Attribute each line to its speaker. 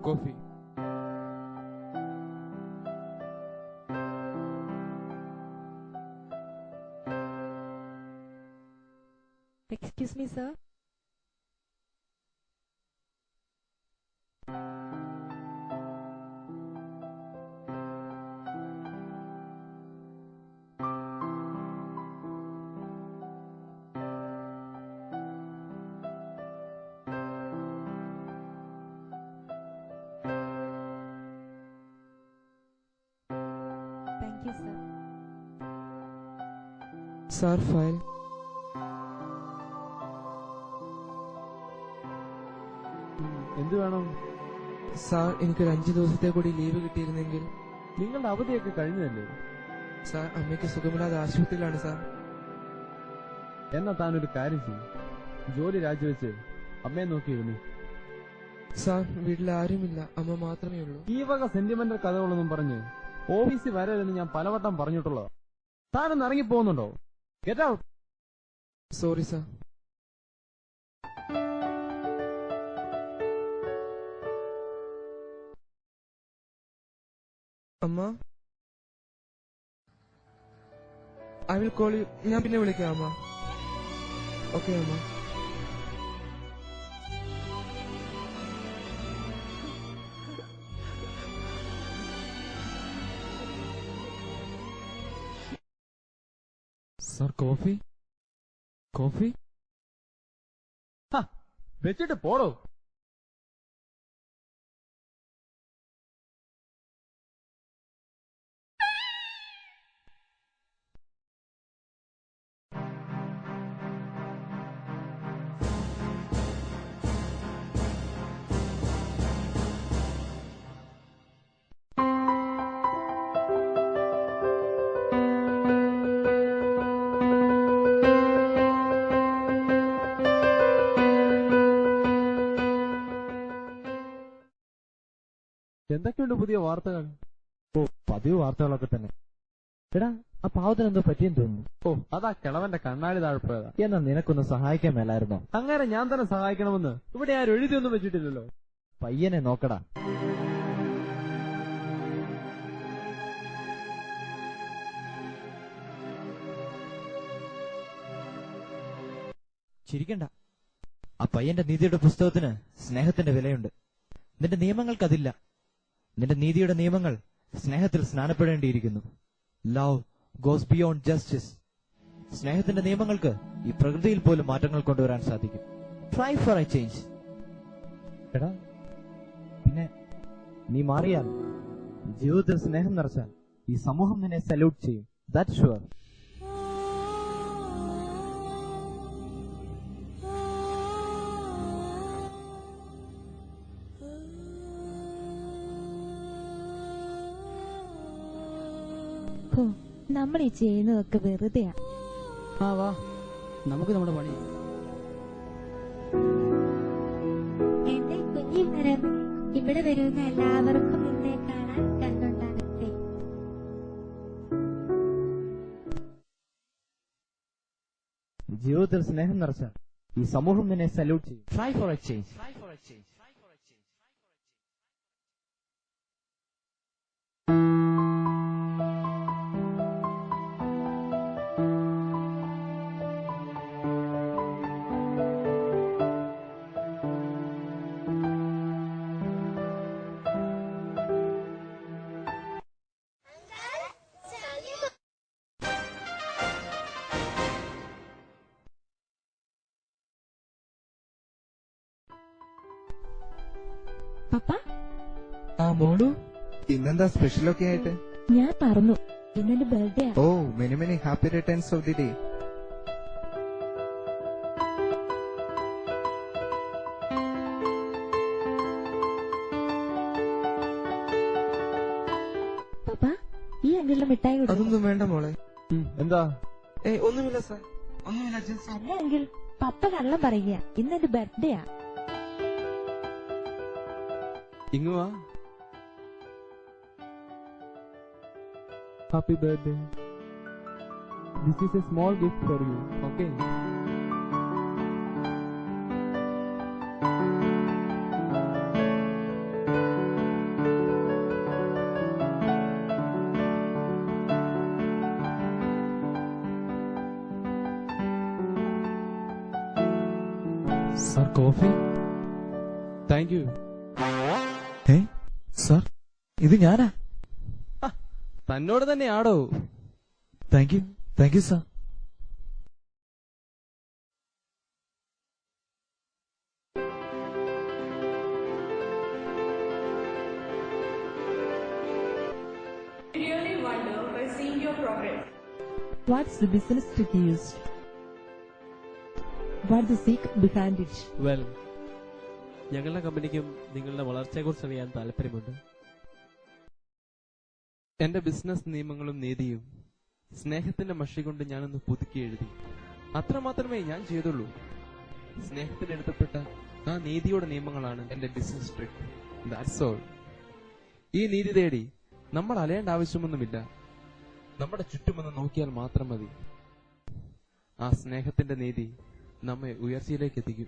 Speaker 1: Coffee.
Speaker 2: Excuse me, sir. Thank you, sir.
Speaker 1: Sir file.
Speaker 3: എന്തു വേണം
Speaker 1: sir എനിക്കൊരു 5 ദിവസത്തെ കൂടി ലീവ് കിട്ടിയിരുന്നെങ്കിൽ.
Speaker 3: നിങ്ങളുടെ അവധിയൊക്കെ കഴിഞ്ഞതല്ലേ?
Speaker 1: സാർ അമ്മയ്ക്ക് സുഖമില്ലാതെ ആശുപത്രിയിലാണ് സാർ.
Speaker 3: എന്നാ താനൊരു കാര്യം ചെയ്യും, ജോലി രാജിവെച്ച് അമ്മയെ നോക്കിയിരുന്നു.
Speaker 1: സാർ വീട്ടിൽ ആരുമില്ല, അമ്മ മാത്രമേ ഉള്ളൂ.
Speaker 3: ഈ വക സെന്റിമെന്റൽ കഥകളൊന്നും പറഞ്ഞ് ഓഫീസിൽ വരരുതെന്ന് ഞാൻ പലവട്ടം പറഞ്ഞിട്ടുള്ളതാ. താനൊന്ന് ഇറങ്ങിപ്പോകുന്നുണ്ടോ? Get out.
Speaker 1: Sorry sir. അമ്മ, ഐ വിൽ കോൾ യു. ഞാൻ പിന്നെ വിളിക്കാം അമ്മ. ഓക്കെ അമ്മ. Sir coffee. കോഫി
Speaker 3: വെച്ചിട്ട് പോടോ. എന്തൊക്കെയുണ്ട് പുതിയ വാർത്തകൾ?
Speaker 4: ഓ, പതിവ് വാർത്തകളൊക്കെ തന്നെ. എടാ, ആ പാവത്തിന് എന്തോ പറ്റിയെന്ന് തോന്നുന്നു.
Speaker 3: ഓ, അതാ കിളവന്റെ കണ്ണാടി താഴ്പോയതാ.
Speaker 4: എന്നാ നിനക്കൊന്ന് സഹായിക്കാൻ മേലായിരുന്നോ?
Speaker 3: അങ്ങനെ ഞാൻ തന്നെ സഹായിക്കണമെന്ന് ഇവിടെ ആരും എഴുതിയൊന്നും വെച്ചിട്ടില്ലല്ലോ.
Speaker 4: പയ്യനെ നോക്കടാ. ചിരിക്കണ്ട. ആ പയ്യന്റെ നീതിയുടെ പുസ്തകത്തിന് സ്നേഹത്തിന്റെ വിലയുണ്ട്. നിന്റെ നിയമങ്ങൾക്കതില്ല. നിന്റെ നീതിയുടെ നിയമങ്ങൾ സ്നേഹത്തിൽ സ്നാനപ്പെടേണ്ടിയിരിക്കുന്നു. Love goes beyond justice. സ്നേഹത്തിന്റെ നിയമങ്ങൾക്ക് ഈ പ്രകൃതിയിൽ പോലും മാറ്റങ്ങൾ കൊണ്ടുവരാൻ സാധിക്കും. Try for a change. എടാ, പിന്നെ നീ മാറിയാൽ, ജീവിതത്തിൽ സ്നേഹം നിറച്ചാൽ ഈ സമൂഹം നിന്നെ സല്യൂട്ട് ചെയ്യും. That's sure.
Speaker 2: നമ്മൾ ഈ ചെയ്യുന്നതൊക്കെ വെറുതെയാ.
Speaker 5: വാ, നമുക്ക് നമ്മുടെ പണി.
Speaker 6: എന്റെ കുഞ്ഞിമരം ഇവിടെ വരുന്ന എല്ലാവർക്കും നിന്നെ കാണാൻ കണ്ടുണ്ടാകട്ടെ.
Speaker 4: ജീവിതത്തിൽ സ്നേഹം നിറച്ചാൽ ഈ സമൂഹം നിന്നെ സല്യൂട്ട് ചെയ്യും. Try for a change.
Speaker 2: Papa,
Speaker 1: ആ മോളു, ഇന്നെന്താ സ്പെഷ്യലൊക്കെ ആയിട്ട്?
Speaker 2: ഞാൻ പറഞ്ഞു ഇന്നെന്റെ ബർത്ത്ഡേ.
Speaker 1: ഓ, many many happy returns of the day.
Speaker 2: Papa, ഈ അങ്കിളിന്റെ മിഠായി കൊടുക്കും.
Speaker 1: അതൊന്നും വേണ്ട മോളെ.
Speaker 3: എന്താ?
Speaker 1: ഒന്നുമില്ല സാർ, ഒന്നുമില്ല.
Speaker 2: അല്ല അങ്കിൾ, പപ്പ കള്ളം പറയുക. ഇന്നെന്റെ ബർത്ത്ഡേ.
Speaker 3: ഇങ്ങുവാ. Happy birthday. This is a small gift for you. Okay? Sir coffee. Thank you.
Speaker 4: Sir, ഇത് ഞാനാ.
Speaker 3: തന്നോട് തന്നെയാടോ.
Speaker 4: Thank you sir.
Speaker 7: Really wonder by seeing your progress.
Speaker 2: What's the business trick used? What's the secret behind it?
Speaker 3: Well, ഞങ്ങളുടെ കമ്പനിക്കും നിങ്ങളുടെ വളർച്ചയെക്കുറിച്ച് അറിയാൻ താല്പര്യമുണ്ട്. എന്റെ ബിസിനസ് നിയമങ്ങളും നീതിയും സ്നേഹത്തിന്റെ മഷി കൊണ്ട് ഞാനൊന്ന് പുതുക്കി എഴുതി. അത്രമാത്രമേ ഞാൻ ചെയ്തുള്ളൂ. സ്നേഹത്തിന് എഴുതപ്പെട്ട ആ നീതിയുടെ നിയമങ്ങളാണ് എന്റെ ബിസിനസ് ട്രിക്ക്. That's all. ഈ നീതി തേടി നമ്മൾ അലയേണ്ട ആവശ്യമൊന്നുമില്ല. നമ്മുടെ ചുറ്റുമൊന്ന് നോക്കിയാൽ മാത്രം മതി. ആ സ്നേഹത്തിന്റെ നീതി നമ്മെ ഉയർച്ചയിലേക്ക് എത്തിക്കും.